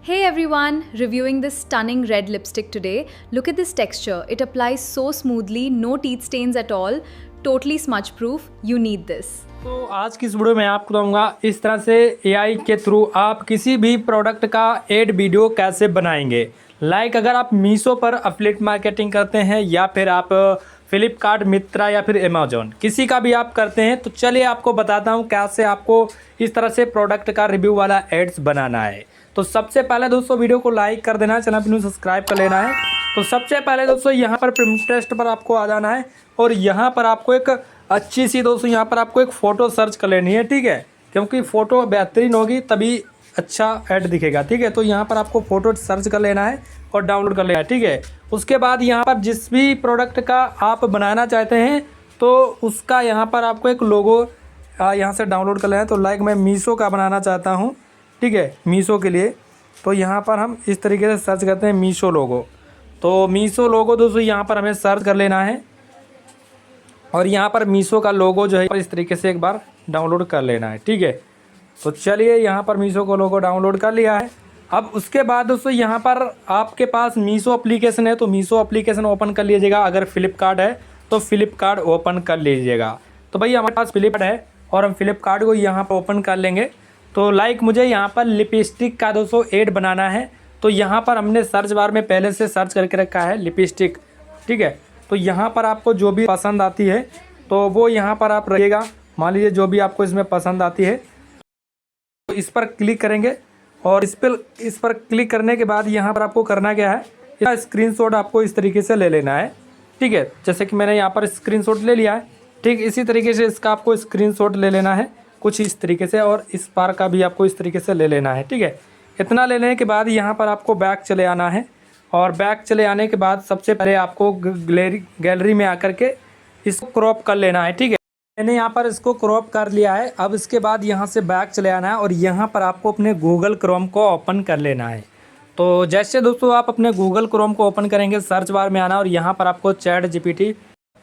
Hey everyone, reviewing this stunning red lipstick today. Look at this texture. It applies so smoothly, no teeth stains at all, totally smudge proof. You need this. तो आज की इस video में आपको बताऊंगा इस तरह से एआई के थ्रू आप किसी भी प्रोडक्ट का एड वीडियो कैसे बनाएंगे। अगर आप मीशो पर अफिलिएट मार्केटिंग करते हैं या फिर आप फ्लिपकार्ट, मित्रा या फिर अमेजोन किसी का भी आप करते हैं तो चलिए आपको बताता हूं कैसे आपको इस तरह से प्रोडक्ट का रिव्यू वाला एड्स बनाना है। तो सबसे पहले दोस्तों वीडियो को लाइक कर देना है, चैनल पर सब्सक्राइब कर लेना है। तो सबसे पहले दोस्तों यहाँ पर पिंटरेस्ट पर आपको आ जाना है और यहाँ पर आपको एक अच्छी सी दोस्तों यहाँ पर आपको एक फ़ोटो सर्च कर लेनी है, ठीक है, क्योंकि फ़ोटो बेहतरीन होगी तभी अच्छा ऐड दिखेगा, ठीक है। तो यहाँ पर आपको फ़ोटो सर्च कर लेना है और डाउनलोड कर लेना है, ठीक है। उसके बाद यहाँ पर जिस भी प्रोडक्ट का आप बनाना चाहते हैं तो उसका यहाँ पर आपको एक लोगो यहाँ से डाउनलोड कर लेना है। तो मैं मीशो का बनाना चाहता हूँ, ठीक है, मीशो के लिए। तो यहाँ पर हम इस तरीके से सर्च करते हैं मीशो लोगो। तो मीशो लोगो दोस्तों यहाँ पर हमें सर्च कर लेना है और यहाँ पर मीशो का लोगो जो है इस तरीके से एक बार डाउनलोड कर लेना है, ठीक है। तो चलिए यहाँ पर मीशो का लोगो डाउनलोड कर लिया है। अब उसके बाद दोस्तों यहाँ पर आपके पास मीशो एप्लीकेशन है तो मीशो एप्लीकेशन ओपन कर लीजिएगा। अगर फ्लिपकार्ट है तो फ्लिपकार्ट ओपन कर लीजिएगा। तो भाई हमारे पास फ्लिपकार्ट है और हम फ्लिपकार्ट को यहाँ पर ओपन कर लेंगे। तो मुझे यहाँ पर लिपस्टिक का दोस्तों एड बनाना है। तो यहाँ पर हमने सर्च बार में पहले से सर्च करके रखा है लिपस्टिक, ठीक है। तो यहाँ पर आपको जो भी पसंद आती है तो वो यहाँ पर आप रखिएगा। मान लीजिए जो भी आपको इसमें पसंद आती है तो इस पर क्लिक करेंगे और इस पर क्लिक करने के बाद यहाँ पर आपको करना क्या है, इसका स्क्रीनशॉट आपको इस तरीके से ले लेना है, ठीक है। जैसे कि मैंने यहाँ पर स्क्रीनशॉट ले लिया है, ठीक इसी तरीके से इसका आपको स्क्रीनशॉट ले लेना है कुछ इस तरीके से और इस पार का भी आपको इस तरीके से ले लेना है, ठीक है। इतना ले लेने के बाद यहाँ पर आपको बैक चले आना है और बैक चले आने के बाद सबसे पहले आपको गैलरी में आकर के इसको क्रॉप कर लेना है, ठीक है। मैंने यहाँ पर इसको क्रॉप कर लिया है। अब इसके बाद यहाँ से बैक चले आना है और यहाँ पर आपको अपने गूगल क्रोम को ओपन कर लेना है। तो जैसे दोस्तों आप अपने गूगल क्रोम को ओपन करेंगे, सर्च बार में आना और यहाँ पर आपको चैट जीपीटी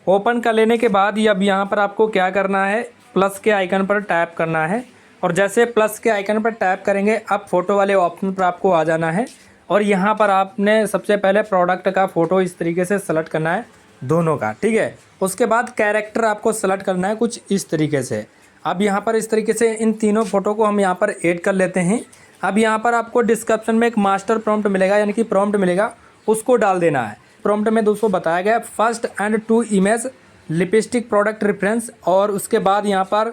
ओपन कर लेने के बाद अब यहाँ पर आपको क्या करना है, प्लस के आइकन पर टैप करना है और जैसे प्लस के आइकन पर टैप करेंगे अब फोटो वाले ऑप्शन पर आपको आ जाना है और यहाँ पर आपने सबसे पहले प्रोडक्ट का फ़ोटो इस तरीके से सेलेक्ट करना है दोनों का, ठीक है। उसके बाद कैरेक्टर आपको सेलेक्ट करना है कुछ इस तरीके से। अब यहाँ पर इस तरीके से इन तीनों फ़ोटो को हम यहाँ पर ऐड कर लेते हैं। अब यहाँ पर आपको डिस्क्रिप्शन में एक मास्टर प्रॉम्प्ट मिलेगा, यानी कि प्रॉम्प्ट मिलेगा, उसको डाल देना है। प्रॉम्प्ट में दोस्तों बताया गया first and two image lipstick product reference और उसके बाद यहाँ पर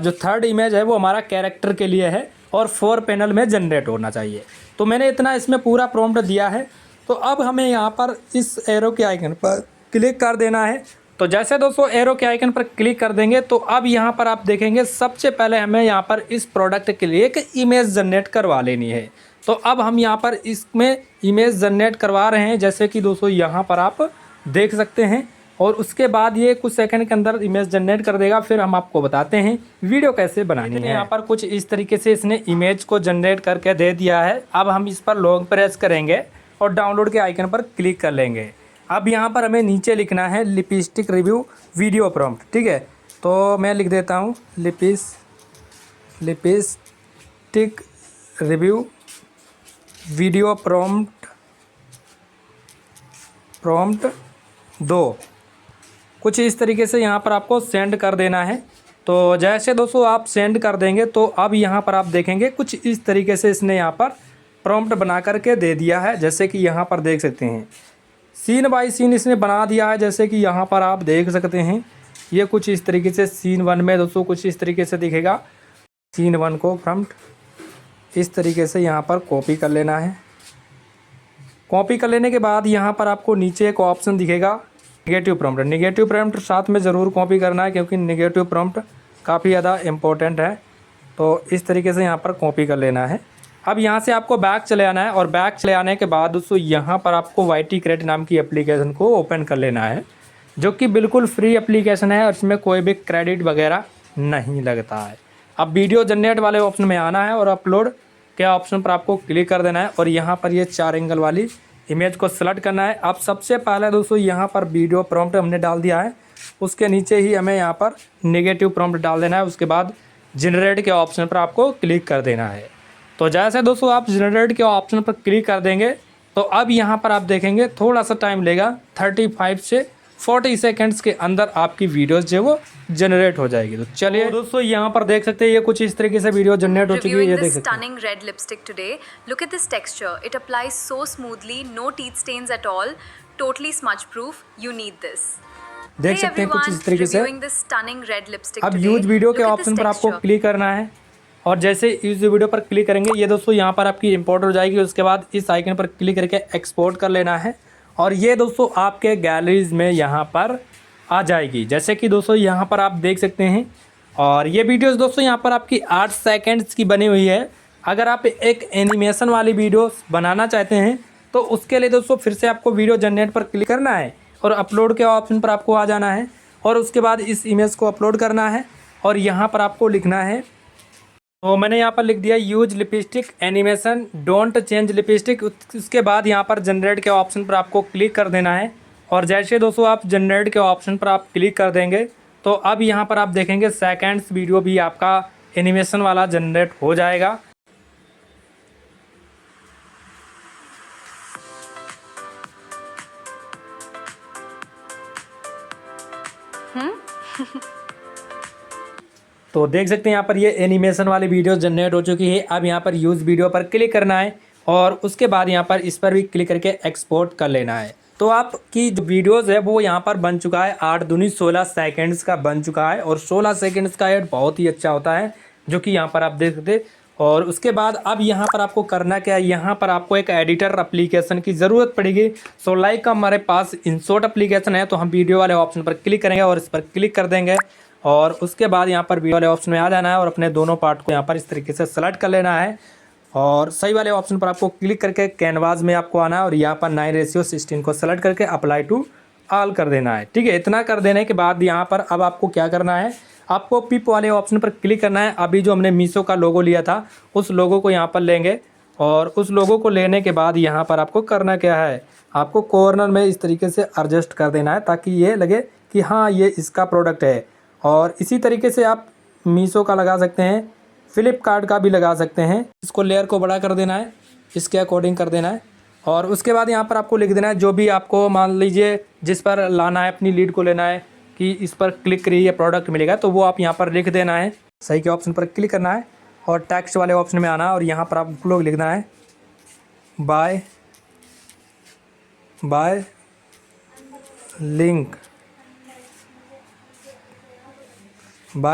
जो थर्ड इमेज है वो हमारा कैरेक्टर के लिए है और 4 पैनल में जनरेट होना चाहिए। तो मैंने इतना इसमें पूरा प्रॉम्प्ट दिया है। तो अब हमें यहाँ पर इस एरो के आइकन पर क्लिक कर देना है। तो जैसे दोस्तों एरो के आइकन पर क्लिक कर देंगे तो अब यहाँ पर आप देखेंगे सबसे पहले हमें यहाँ पर इस प्रोडक्ट के लिए एक इमेज जनरेट करवा लेनी है। तो अब हम यहाँ पर इसमें इमेज जनरेट करवा रहे हैं, जैसे कि दोस्तों यहाँ पर आप देख सकते हैं। और उसके बाद ये कुछ सेकंड के अंदर इमेज जनरेट कर देगा। फिर हम आपको बताते हैं वीडियो कैसे बनानी है। यहाँ पर कुछ इस तरीके से इसने इमेज को जनरेट करके दे दिया है। अब हम इस पर लॉन्ग प्रेस करेंगे और डाउनलोड के आइकन पर क्लिक कर लेंगे। अब यहाँ पर हमें नीचे लिखना है लिपस्टिक रिव्यू वीडियो प्रॉम्प्ट, ठीक है। तो मैं लिख देता हूँ लिपस्टिक रिव्यू वीडियो प्रॉम्प्ट 2 कुछ इस तरीके से यहाँ पर आपको सेंड कर देना है। तो जैसे दोस्तों आप सेंड कर देंगे तो अब यहाँ पर आप देखेंगे कुछ इस तरीके से इसने यहाँ पर प्रॉम्प्ट बना करके दे दिया है। जैसे कि यहाँ पर देख सकते हैं सीन बाय सीन इसने बना दिया है। जैसे कि यहाँ पर आप देख सकते हैं ये कुछ इस तरीके से सीन 1 में दोस्तों कुछ इस तरीके से दिखेगा। सीन 1 को प्रॉम्प्ट इस तरीके से यहाँ पर कॉपी कर लेना है। कॉपी कर लेने के बाद यहाँ पर आपको नीचे एक ऑप्शन दिखेगा नेगेटिव प्रॉम्प्ट साथ में ज़रूर कॉपी करना है क्योंकि नेगेटिव प्रॉम्प्ट काफ़ी ज़्यादा इम्पोर्टेंट है। तो इस तरीके से यहाँ पर कॉपी कर लेना है। अब यहाँ से आपको बैक चले आना है और बैक चले आने के बाद दोस्तों यहाँ पर आपको YT क्रिएट नाम की एप्लीकेशन को ओपन कर लेना है, जो कि बिल्कुल फ्री एप्लीकेशन है और इसमें कोई भी क्रेडिट वगैरह नहीं लगता है। अब वीडियो जनरेट वाले ऑप्शन में आना है और अपलोड के ऑप्शन पर आपको क्लिक कर देना है और यहाँ पर ये 4 एंगल वाली इमेज को सेलेक्ट करना है। अब सबसे पहले दोस्तों यहाँ पर वीडियो प्रॉम्प्ट हमने डाल दिया है, उसके नीचे ही हमें यहाँ पर नेगेटिव प्रॉम्प्ट डाल देना है। उसके बाद जनरेट के ऑप्शन पर आपको क्लिक कर देना है। तो जैसे दोस्तों आप जनरेट के ऑप्शन पर क्लिक कर देंगे तो अब यहाँ पर आप देखेंगे थोड़ा सा टाइम लेगा, 35 से 40 सेकंड्स के अंदर आपकी वीडियोस जो वो जनरेट हो जाएगी। तो चलिए दोस्तों यहाँ पर देख सकते हैं ये कुछ इस तरीके से वीडियो जनरेट हो चुकी है। ये देख सकते हैं। Stunning red lipstick today. Look at this texture. It applies so smoothly, no teeth stains at all. Totally smudge proof. You need this. देख सकते हैं कुछ इस तरीके से। Reviewing this stunning red lipstick अब today. यूज वीडियो के Look at this option पर आपको texture. क्लिक करना है और जैसे इस वीडियो पर क्लिक करेंगे ये दोस्तों यहाँ पर आपकी इंपोर्ट हो जाएगी। उसके बाद इस आइकन पर क्लिक करके एक्सपोर्ट कर लेना है और ये दोस्तों आपके गैलरीज में यहाँ पर आ जाएगी। जैसे कि दोस्तों यहाँ पर आप देख सकते हैं और ये वीडियोस दोस्तों यहाँ पर आपकी 8 सेकंड्स की बनी हुई है। अगर आप एक एनिमेशन वाली वीडियो बनाना चाहते हैं तो उसके लिए दोस्तों फिर से आपको वीडियो जनरेट पर क्लिक करना है और अपलोड के ऑप्शन पर आपको आ जाना है और उसके बाद इस इमेज को अपलोड करना है और यहाँ पर आपको लिखना है। तो मैंने यहाँ पर लिख दिया use lipstick animation don't change lipstick. उसके बाद यहाँ पर जनरेट के ऑप्शन पर आपको क्लिक कर देना है और जैसे दोस्तों आप जनरेट के ऑप्शन पर आप क्लिक कर देंगे तो अब यहाँ पर आप देखेंगे सेकंड्स वीडियो भी आपका एनिमेशन वाला जनरेट हो जाएगा। तो देख सकते हैं यहाँ पर ये एनिमेशन वाली वीडियो जनरेट हो चुकी है। अब यहाँ पर यूज़ वीडियो पर क्लिक करना है और उसके बाद यहाँ पर इस पर भी क्लिक करके एक्सपोर्ट कर लेना है। तो आपकी जो वीडियोज़ है वो यहाँ पर बन चुका है 8 दूनी 16 सेकंड्स का बन चुका है और 16 सेकंड्स का एड बहुत ही अच्छा होता है जो कि यहाँ पर आप देख सकते। और उसके बाद अब यहाँ पर आपको करना क्या है, यहाँ पर आपको एक एडिटर एप्लीकेशन की ज़रूरत पड़ेगी। सो लाइक हमारे पास इंसर्ट एप्लीकेशन है तो हम वीडियो वाले ऑप्शन पर क्लिक करेंगे और इस पर क्लिक कर देंगे और उसके बाद यहाँ पर वीडियो वाले ऑप्शन में आ जाना है और अपने दोनों पार्ट को यहाँ पर इस तरीके से सेलेक्ट कर लेना है और सही वाले ऑप्शन पर आपको क्लिक करके कैनवास में आपको आना है और यहाँ पर 9:16 को सेलेक्ट करके अप्लाई टू ऑल कर देना है। ठीक है, इतना कर देने के बाद यहाँ पर अब आपको क्या करना है, आपको पिप वाले ऑप्शन पर क्लिक करना है। अभी जो हमने मीशो का लोगो लिया था उस लोगो को यहाँ पर लेंगे और उस लोगो को लेने के बाद यहाँ पर आपको करना क्या है, आपको कॉर्नर में इस तरीके से एडजस्ट कर देना है ताकि ये लगे कि हाँ ये इसका प्रोडक्ट है। और इसी तरीके से आप मीशो का लगा सकते हैं, फ्लिपकार्ट का भी लगा सकते हैं। इसको लेयर को बड़ा कर देना है, इसके अकॉर्डिंग कर देना है और उसके बाद यहाँ पर आपको लिख देना है जो भी आपको मान लीजिए जिस पर लाना है, अपनी लीड को लेना है कि इस पर क्लिक करिए प्रोडक्ट मिलेगा तो वो आप यहाँ पर लिख देना है। सही के ऑप्शन पर क्लिक करना है और टेक्स्ट वाले ऑप्शन में आना और यहाँ पर आपको लोग लिखना है बाय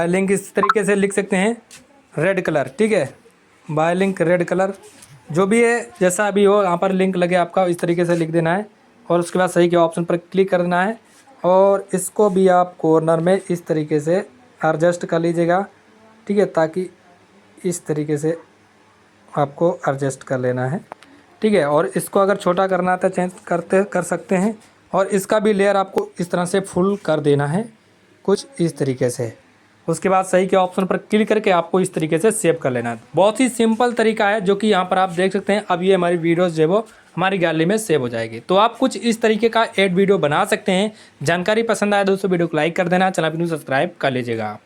लिंक इस तरीके से लिख सकते हैं, रेड कलर। ठीक है, बाय लिंक रेड कलर जो भी है जैसा भी हो यहाँ पर लिंक लगे आपका इस तरीके से लिख देना है और उसके बाद सही के ऑप्शन पर क्लिक कर देना है और इसको भी आप कॉर्नर में इस तरीके से एडजस्ट कर लीजिएगा। ठीक है, ताकि इस तरीके से आपको एडजस्ट कर लेना है। ठीक है, और इसको अगर छोटा करना है तो चेंज कर सकते हैं और इसका भी लेयर आपको इस तरह से फुल कर देना है कुछ इस तरीके से। उसके बाद सही के ऑप्शन पर क्लिक करके आपको इस तरीके से सेव कर लेना है। बहुत ही सिंपल तरीका है जो कि यहाँ पर आप देख सकते हैं। अब ये हमारी वीडियोस जो वो हमारी गैलरी में सेव हो जाएगी। तो आप कुछ इस तरीके का एड वीडियो बना सकते हैं। जानकारी पसंद आए दोस्तों वीडियो को लाइक कर देना, चैनल को सब्सक्राइब कर लीजिएगा।